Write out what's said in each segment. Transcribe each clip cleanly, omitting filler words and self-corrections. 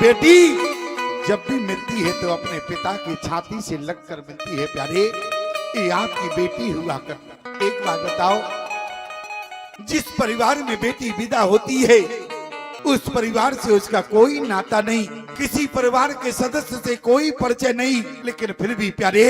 बेटी जब भी मिलती है तो अपने पिता की छाती से लगकर मिलती है। प्यारे, ये आपकी बेटी हुआ कर। एक बात बताओ, जिस परिवार में बेटी विदा होती है उस परिवार से उसका कोई नाता नहीं, किसी परिवार के सदस्य से कोई परिचय नहीं, लेकिन फिर भी प्यारे,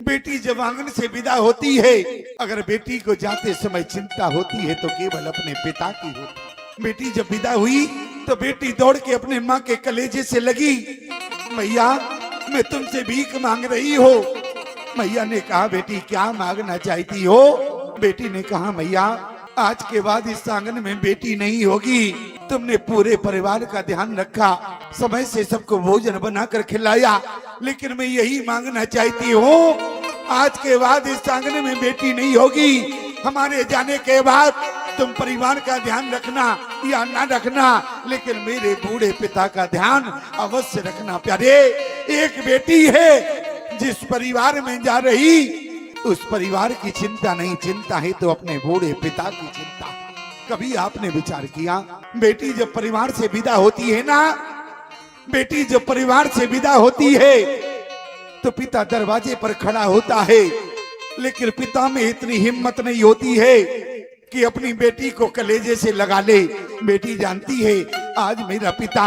बेटी जब आंगन से विदा होती है, अगर बेटी को जाते समय चिंता होती है तो केवल अपने पिता की होती। बेटी जब विदा हुई तो बेटी दौड़ के अपने माँ के कलेजे से लगी, मैया मैं तुमसे भीख मांग रही हो। मैया ने कहा, बेटी क्या मांगना चाहती हो? बेटी ने कहा, मैया आज के बाद इस आंगन में बेटी नहीं होगी। तुमने पूरे परिवार का ध्यान रखा, समय से सबको भोजन बनाकर खिलाया, लेकिन मैं यही मांगना चाहती हूँ, आज के बाद इस आंगन में बेटी नहीं होगी। हमारे जाने के बाद तुम परिवार का ध्यान रखना या ना रखना, लेकिन मेरे बूढ़े पिता का ध्यान अवश्य रखना। प्यारे, एक बेटी है जिस परिवार में जा रही उस परिवार की चिंता नहीं, चिंता है तो अपने बूढ़े पिता की चिंता। कभी आपने विचार किया, बेटी जब परिवार से विदा होती है ना, बेटी जब परिवार से विदा होती है तो पिता दरवाजे पर खड़ा होता है, लेकिन पिता में इतनी हिम्मत नहीं होती है कि अपनी बेटी को कलेजे से लगा ले। बेटी जानती है आज मेरा पिता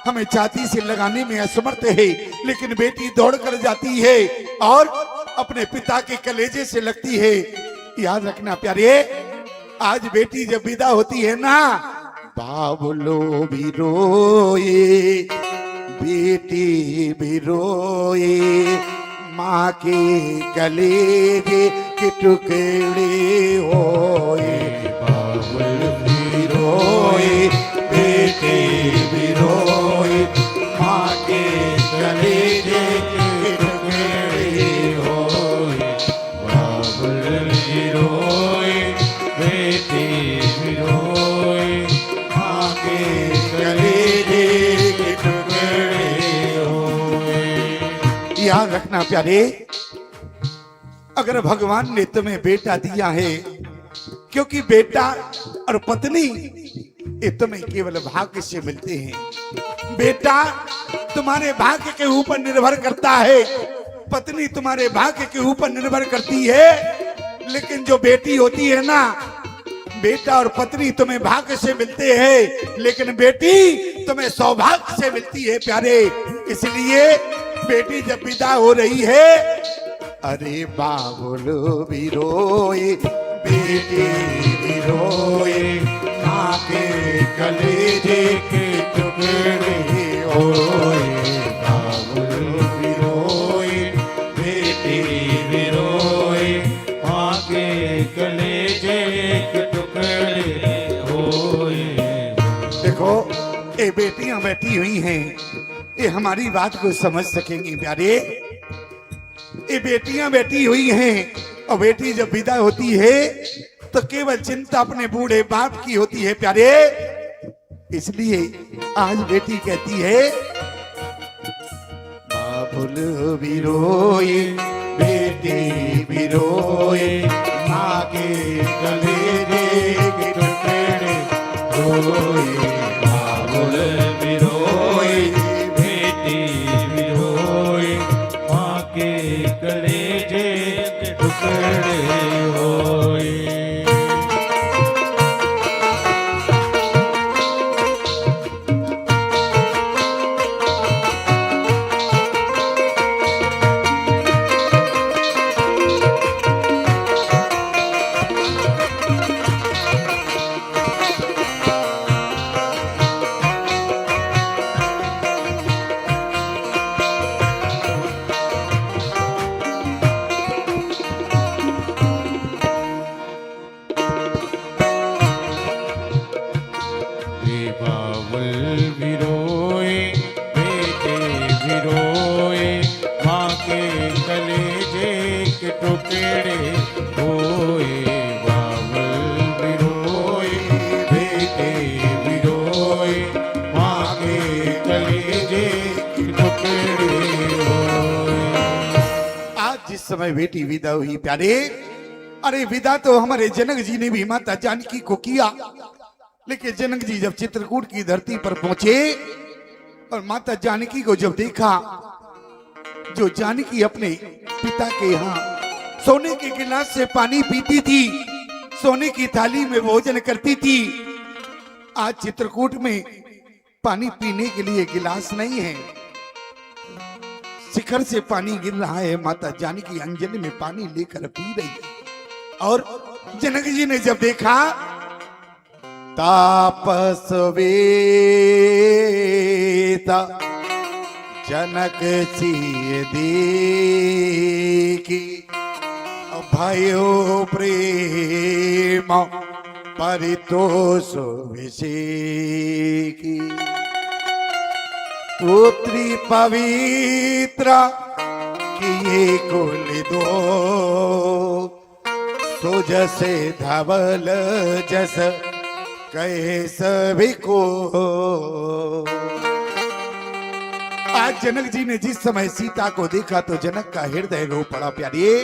हमें छाती से लगाने में असमर्थ है, लेकिन बेटी दौड़ कर जाती है और अपने पिता के कलेजे से लगती है। याद रखना प्यारे, आज बेटी जब विदा होती है ना, बाबुलो भी रोए, बेटी भी रोए, माँ के कलेजे के टुकड़े होए। बाबुल भी रोए, बेटी भी रोए, माँ के कलेजे के टुकड़े होए। बाबुल भी रोए, बेटी भी रोए, माँ के कलेजे के टुकड़े होए। याद रखना प्यारे, अगर भगवान ने तुम्हें बेटा दिया है, क्योंकि बेटा और पत्नी ये तुम्हें केवल भाग्य से मिलते हैं। बेटा तुम्हारे भाग्य के ऊपर निर्भर करता है, पत्नी तुम्हारे भाग्य के ऊपर निर्भर करती है। लेकिन जो बेटी होती है ना, बेटा और पत्नी तुम्हें भाग्य से मिलते हैं, लेकिन बेटी तुम्हें सौभाग्य से मिलती है। प्यारे, इसलिए बेटी जब विदा हो रही है, अरे बाबुलो भी रोए, बेटी भी रोए, माँ के कलेजे के टुकड़े होए। बाबुलो भी रोए, बेटी भी रोए, माँ के कलेजे के टुकड़े होए। देखो, ये बेटियां बैठी हुई हैं, ये हमारी बात को समझ सकेंगी। प्यारे, ये बेटियां बैठी हुई हैं, और बेटी जब विदा होती है तो केवल चिंता अपने बूढ़े बाप की होती है। प्यारे, इसलिए आज बेटी कहती है, बाबुल भी रोए, बेटी भी रोए, माँ के कलेजे के टुकड़े होए। बाबुल भी रोए, बेटी भी रोए, माँ के कलेजे के टुकड़े होए। बाबुल भी रोए, बेटे भी रोए, माँ के कलेजे के टुकड़े होए। बाबुल भी रोए, बेटे भी रोए, माँ के कलेजे के टुकड़े होए। आज जिस समय बेटी विदा हुई प्यारे, अरे विदा तो हमारे जनक जी ने भी माता जानकी को किया, लेकिन जनक जी जब चित्रकूट की धरती पर पहुंचे और माता जानकी को जब देखा, जो जानकी अपने पिता के यहाँ सोने के गिलास से पानी पीती थी, सोने की थाली में भोजन करती थी, आज चित्रकूट में पानी पीने के लिए गिलास नहीं है, शिखर से पानी गिर रहा है। माता जानकी अंजलि में पानी लेकर पी रही है। और जनक जी ने जब देखा, तापस वेता जनक सिय देखी, भयो प्रेम परितोष विषेकी, पुत्री पवित्र किए कुल दो, सो जसे धवल जस कहे सभी को। आज जनक जी ने जिस समय सीता को देखा तो जनक का हृदय रो पड़ा प्यारिये।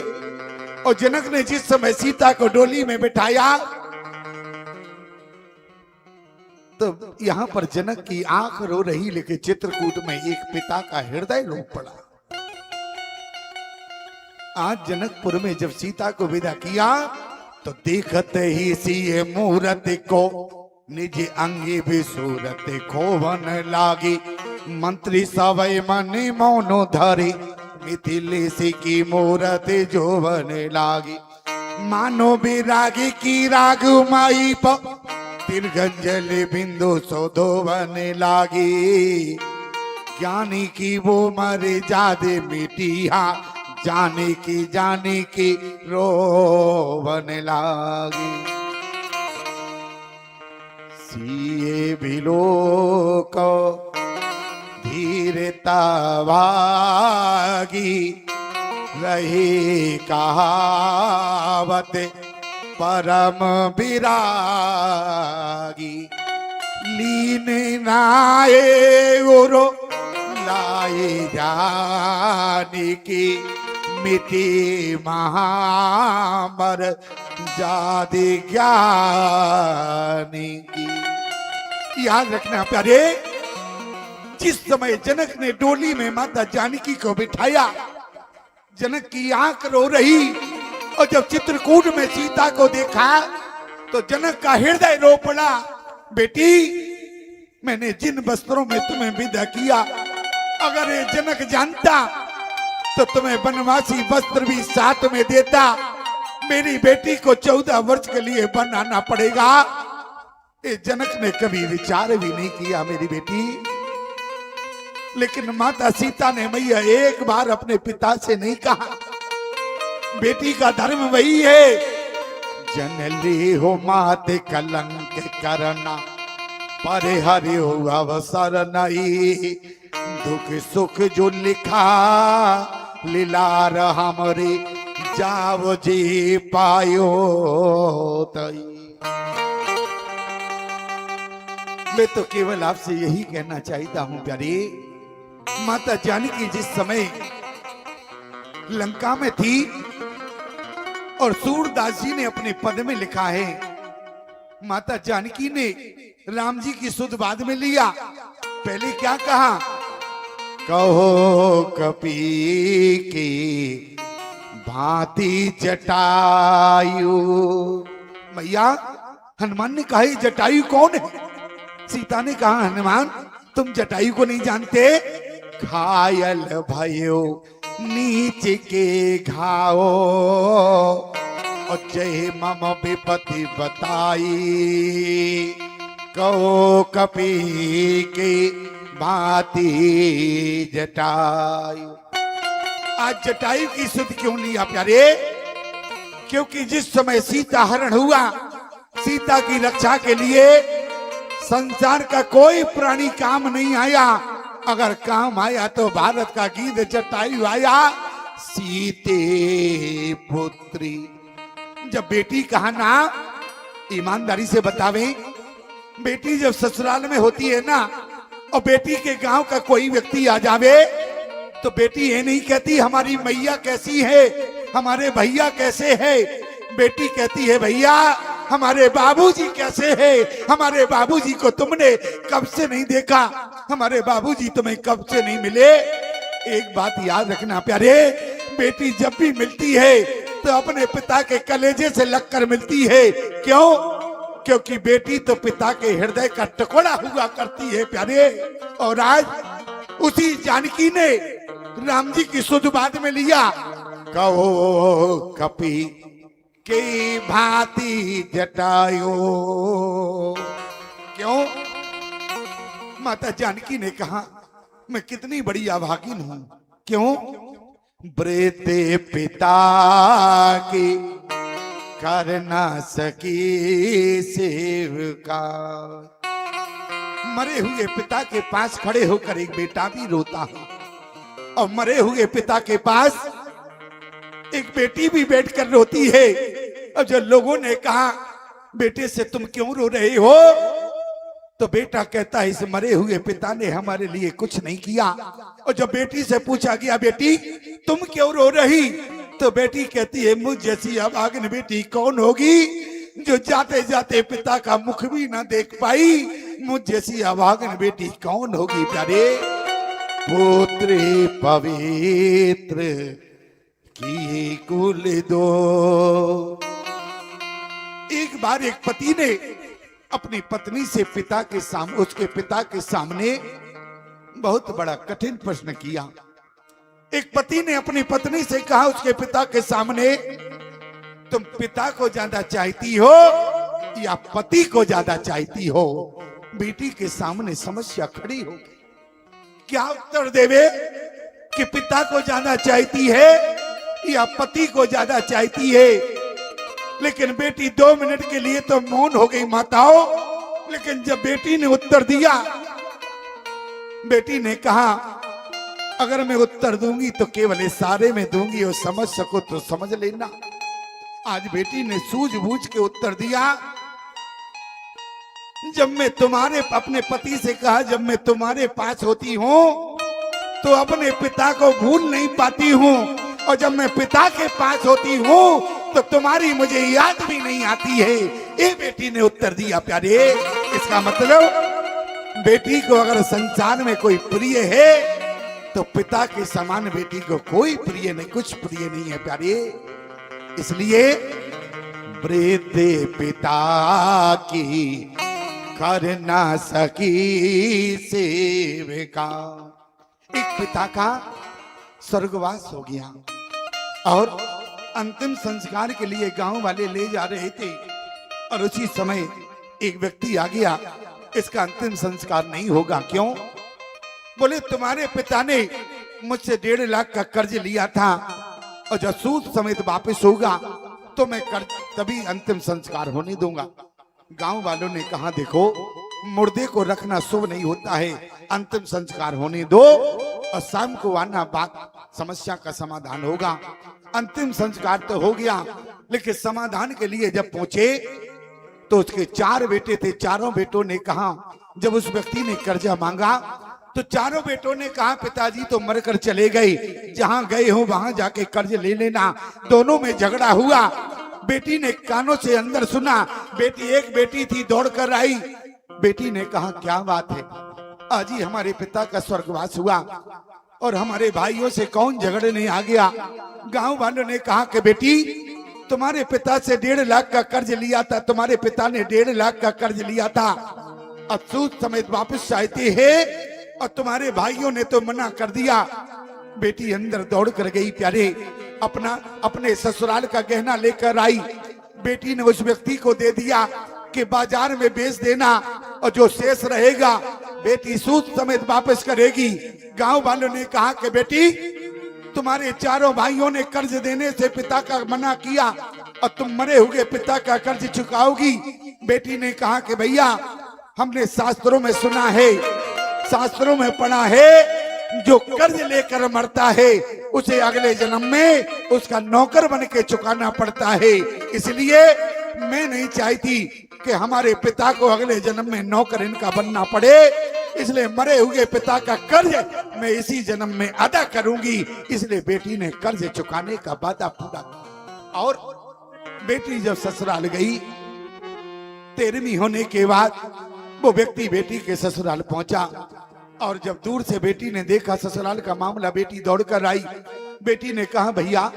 और जनक ने जिस समय सीता को डोली में बिठाया तो यहां पर जनक की आंख रो रही, लेकिन चित्रकूट में एक पिता का हृदय रो पड़ा। आज जनकपुर में जब सीता को विदा किया तो देखते ही सिए मूरत को निज अंगी भी सूरत खोवन लागी, मंत्री सवय मन मौनो धरी, मिथिलेशी की मूरत जोवन लागी, मानो विरागी की राग माई प तिरगंजल बिंदु सोधोवन लागी, ज्ञानी की वो मरे जादे मिटिया, जाने की रोवन लागी, सिए बिलो को धीरता वागी, रही कहावत परम विरागी, लीन नाये गुरु लाए जाने की, मिटी महामर जादे ज्ञानी की। याद रखना प्यारे, जिस समय जनक ने डोली में माता जानकी को बिठाया, जनक की आंख रो रही, और जब चित्रकूट में सीता को देखा तो जनक का हृदय रो पड़ा। बेटी, मैंने जिन वस्त्रों में तुम्हें विदा किया, अगर ये जनक जानता तो तुम्हें बनवासी वस्त्र भी साथ में देता। मेरी बेटी को 14 वर्ष के लिए बनाना पड़ेगा। ये जनक ने कभी विचार भी नहीं किया मेरी बेटी। लेकिन माता सीता ने मैया एक बार अपने पिता से नहीं कहा। बेटी का धर्म वही है, जनली हो माते कलंक करना, परे हरि हो अवसर नहीं, दुख सुख जो लिखा लीलार हमरे, जाओ जी पायो तई। मैं तो केवल आपसे यही कहना चाहता हूं प्यारी, माता जानकी जिस समय लंका में थी और सूरदास जी ने अपने पद में लिखा है, माता जानकी ने राम जी की सुध बाद में लिया। पहले क्या कहा, कहो कपी की भांति जटायु। मैया, हनुमान ने कहा जटायु कौन है? सीता ने कहा, हनुमान तुम जटायु को नहीं जानते? घायल भयो नीच के घाओ, और जय मम विपत्ति बताई, कहो कपी के भांति जटायु। आज जटायु की सुध क्यों लिया प्यारे? क्योंकि जिस समय सीता हरण हुआ, सीता की रक्षा के लिए संसार का कोई प्राणी काम नहीं आया। अगर काम आया तो भारत का गीत जटायु आया। सीते पुत्री, जब बेटी कहा ना, ईमानदारी से बतावे, बेटी जब ससुराल में होती है ना, और बेटी के गांव का कोई व्यक्ति आ जावे, तो बेटी ये नहीं कहती हमारी मैया कैसी है, हमारे भैया कैसे है। बेटी कहती है भैया हमारे बाबूजी कैसे हैं? हमारे बाबूजी को तुमने कब से नहीं देखा? हमारे बाबूजी तुम्हें कब से नहीं मिले? एक बात याद रखना प्यारे, बेटी जब भी मिलती है तो अपने पिता के कलेजे से लगकर मिलती है। क्यों? क्योंकि बेटी तो पिता के हृदय का टुकड़ा हुआ करती है प्यारे। और आज उसी जानकी ने राम जी की सुध बात में लिया, कहो कपि की भांति जटायो। क्यों? माता जानकी ने कहा मैं कितनी बड़ी अभागिन हूं। क्यों? वृद्ध पिता की कर ना सकी सेवका। मरे हुए पिता के पास खड़े होकर एक बेटा भी रोता है, और मरे हुए पिता के पास एक बेटी भी बैठकर रोती है। और जब लोगों ने कहा बेटे से तुम क्यों रो रहे हो, तो बेटा कहता है इस मरे हुए पिता ने हमारे लिए कुछ नहीं किया। और जब बेटी से पूछा गया बेटी तुम क्यों रो रही, तो बेटी कहती है मुझ जैसी अभागिन बेटी कौन होगी जो जाते जाते पिता का मुख भी ना देख पाई। मुझ जैसी अभागिन बेटी कौन होगी प्यारे। पुत्र पवित्र की कुल दो। एक बार एक पति ने अपनी पत्नी से पिता के सामने, उसके पिता के सामने बहुत बड़ा कठिन प्रश्न किया। एक पति ने अपनी पत्नी से कहा उसके पिता के सामने, तुम पिता को ज्यादा चाहती हो या पति को ज्यादा चाहती हो? बेटी के सामने समस्या खड़ी हो। क्या उत्तर देवे कि पिता को ज्यादा चाहती है या पति को ज्यादा चाहती है? लेकिन बेटी 2 मिनट के लिए तो मौन हो गई माताओं। लेकिन जब बेटी ने उत्तर दिया, बेटी ने कहा अगर मैं उत्तर दूंगी तो केवल इशारे में दूंगी, और समझ सको तो समझ लेना। आज बेटी ने सूझबूझ के उत्तर दिया, जब मैं तुम्हारे अपने पति से कहा जब मैं तुम्हारे पास होती हूँ तो अपने पिता को भूल नहीं पाती हूँ, और जब मैं पिता के पास होती हूँ तो तुम्हारी मुझे याद भी नहीं आती है। ये बेटी ने उत्तर दिया प्यारे। इसका मतलब बेटी को अगर संसार में कोई प्रिय है तो पिता के समान बेटी को कोई प्रिय नहीं, कुछ प्रिय नहीं है प्यारे। इसलिए वृद्ध पिता की कर ना सकी सेविका। एक पिता का स्वर्गवास हो गया और अंतिम संस्कार के लिए गांव वाले ले जा रहे थे, और उसी समय एक व्यक्ति आ गया, इसका अंतिम संस्कार नहीं होगा। क्यों? बोले तुम्हारे पिता ने मुझसे 1.5 लाख का कर्ज लिया था, और जब सूद समेत वापस होगा तो मैं कर्ज तभी अंतिम संस्कार होने दूंगा। गांव वालों ने कहा देखो मुर्दे को रखना शुभ नहीं होता है, अंतिम संस्कार होने दो और शाम को आना, बात समस्या का समाधान होगा। अंतिम संस्कार तो हो गया, लेकिन समाधान के लिए जब पहुंचे तो उसके 4 बेटे थे। चारों बेटों ने कहा, जब उस व्यक्ति ने कर्जा मांगा तो चारों बेटों ने कहा पिताजी तो मरकर चले गए, जहां गए हो वहां जाके कर्ज ले लेना। दोनों में झगड़ा हुआ। बेटी ने कानों से अंदर सुना, एक बेटी थी दौड़ कर आई। बेटी ने कहा क्या बात है, आज ही हमारे पिता का स्वर्गवास हुआ और हमारे भाइयों से कौन झगड़ने आ गया। गांव वालों ने कहा कि बेटी तुम्हारे पिता से 1.5 लाख का कर्ज लिया था, तुम्हारे पिता ने 1.5 लाख का कर्ज लिया था, अब सूद समेत वापस चाहते हैं और तुम्हारे भाइयों ने तो मना कर दिया। बेटी अंदर दौड़ कर गई प्यारे, अपने ससुराल का गहना लेकर आई। बेटी ने उस व्यक्ति को दे दिया कि बाजार में बेच देना और जो शेष रहेगा बेटी सूद समेत वापस करेगी। गांव वालों ने कहा कि बेटी तुम्हारे चारों भाइयों ने कर्ज देने से पिता का मना किया और तुम मरे हुए पिता का कर्ज चुकाओगी। बेटी ने कहा कि भैया हमने शास्त्रों में सुना है, शास्त्रों में पढ़ा है, जो कर्ज लेकर मरता है उसे अगले जन्म में उसका नौकर बन के चुकाना पड़ता है। इसलिए मैं नहीं चाहती कि हमारे पिता को अगले जन्म में नौकर इनका बनना पड़े, इसलिए मरे हुए पिता का कर्ज मैं इसी जन्म में अदा करूंगी। इसलिए बेटी ने कर्ज चुकाने का वादा पूरा किया। और बेटी जब ससुराल गई 13वीं होने के बाद वो व्यक्ति बेटी के ससुराल पहुंचा और जब दूर से बेटी ने देखा ससुराल का मामला, बेटी दौड़कर आई। बेटी ने कहा, भैया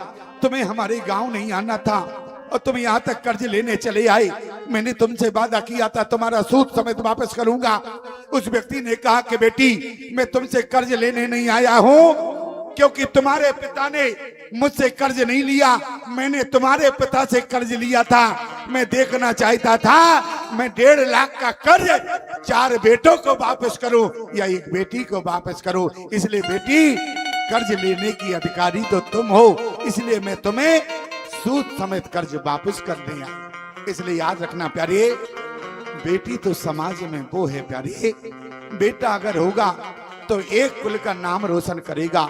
तुम्हें हमारे गांव नहीं आना था और तुम यहाँ तक कर्ज लेने चले आए। मैंने तुमसे वादा किया था तुम्हारा सूद समेत वापस करूंगा। उस व्यक्ति ने कहा कि बेटी मैं तुमसे कर्ज लेने नहीं आया हूँ, क्योंकि तुम्हारे पिता ने मुझसे कर्ज नहीं लिया, मैंने तुम्हारे पिता से कर्ज लिया था। मैं देखना चाहता था मैं 1.5 लाख का कर्ज 4 बेटों को वापस करूं या एक बेटी को वापस करूं। इसलिए बेटी कर्ज लेने की अधिकारी तो तुम हो, इसलिए मैं तुम्हें सूद समेत कर्ज वापस कर दिया। इसलिए याद रखना प्यारे, बेटी तो समाज में वो है प्यारे, बेटा अगर होगा तो एक कुल का नाम रोशन करेगा।